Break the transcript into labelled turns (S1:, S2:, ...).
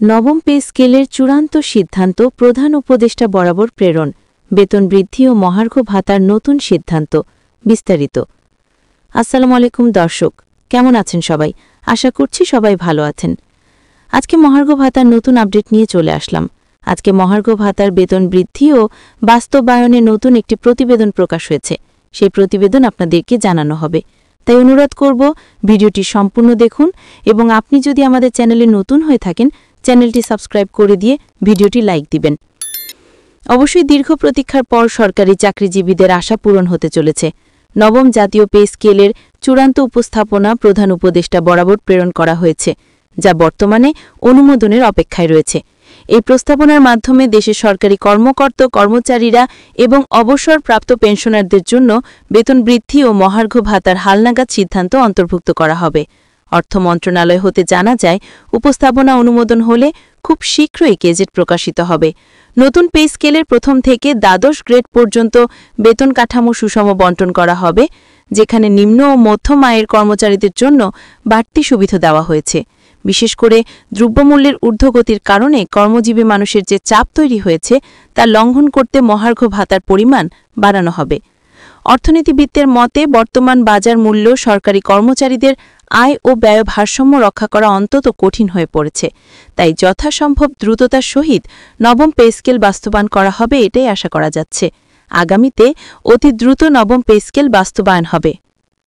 S1: নবম পে স্কেলের চূড়ান্ত সিদ্ধান্ত প্রধান উপদেষ্টা বরাবর প্রেরণ, বেতন বৃদ্ধি ও মহার্ঘ ভাতার নতুন সিদ্ধান্ত। বিস্তারিত। আসসালামু আলাইকুম দর্শক, কেমন আছেন সবাই? আশা করছি সবাই ভালো আছেন। আজকে মহার্ঘ ভাতার নতুন আপডেট নিয়ে চলে আসলাম। আজকে মহার্ঘ ভাতার বেতন বৃদ্ধি ও বাস্তবায়নে নতুন একটি প্রতিবেদন প্রকাশ হয়েছে। সেই প্রতিবেদন আপনাদেরকে জানানো হবে, তাই অনুরোধ করব ভিডিওটি সম্পূর্ণ দেখুন এবং আপনি যদি আমাদের চ্যানেলে নতুন হয়ে থাকেন চ্যানেলটি সাবস্ক্রাইব করে দিয়ে ভিডিওটি লাইক দিবেন। অবশ্যই দীর্ঘ প্রতীক্ষার পর সরকারি চাকরিজীবীদের আশা পূরণ হতে চলেছে। নবম জাতীয় পে স্কেলের চূড়ান্ত উপস্থাপনা প্রধান উপদেষ্টা বরাবর প্রেরণ করা হয়েছে, যা বর্তমানে অনুমোদনের অপেক্ষায় রয়েছে। এই প্রস্তাবনার মাধ্যমে দেশের সরকারি কর্মচারীরা এবং অবসরপ্রাপ্ত পেনশনারদের জন্য বেতন বৃদ্ধি ও মহার্ঘ ভাতার হালনাগাদ সিদ্ধান্ত অন্তর্ভুক্ত করা হবে। অর্থ মন্ত্রণালয় হতে জানা যায়, উপস্থাপনা অনুমোদন হলে খুব শীঘ্রই গেজেট প্রকাশিত হবে। নতুন পে স্কেলের প্রথম থেকে দ্বাদশ গ্রেড পর্যন্ত বেতন কাঠামো সুষম বণ্টন করা হবে, যেখানে নিম্ন ও মধ্যম আয়ের কর্মচারীদের জন্য বাড়তি সুবিধা দেওয়া হয়েছে। বিশেষ করে দ্রব্যমূল্যের ঊর্ধ্বগতির কারণে কর্মজীবী মানুষের যে চাপ তৈরি হয়েছে তা লঙ্ঘন করতে মহার্ঘ ভাতার পরিমাণ বাড়ানো হবে। অর্থনীতিবিদদের মতে বর্তমান বাজার মূল্য সরকারি কর্মচারীদের আয় ও ব্যয় ভারসাম্য রক্ষা করা অন্তত কঠিন হয়ে পড়েছে, তাই যথাসম্ভব দ্রুততার সহিত নবম পে স্কেল বাস্তবায়ন করা হবে, এটাই আশা করা যাচ্ছে। আগামীতে অতি দ্রুত নবম পে স্কেল বাস্তবায়ন হবে।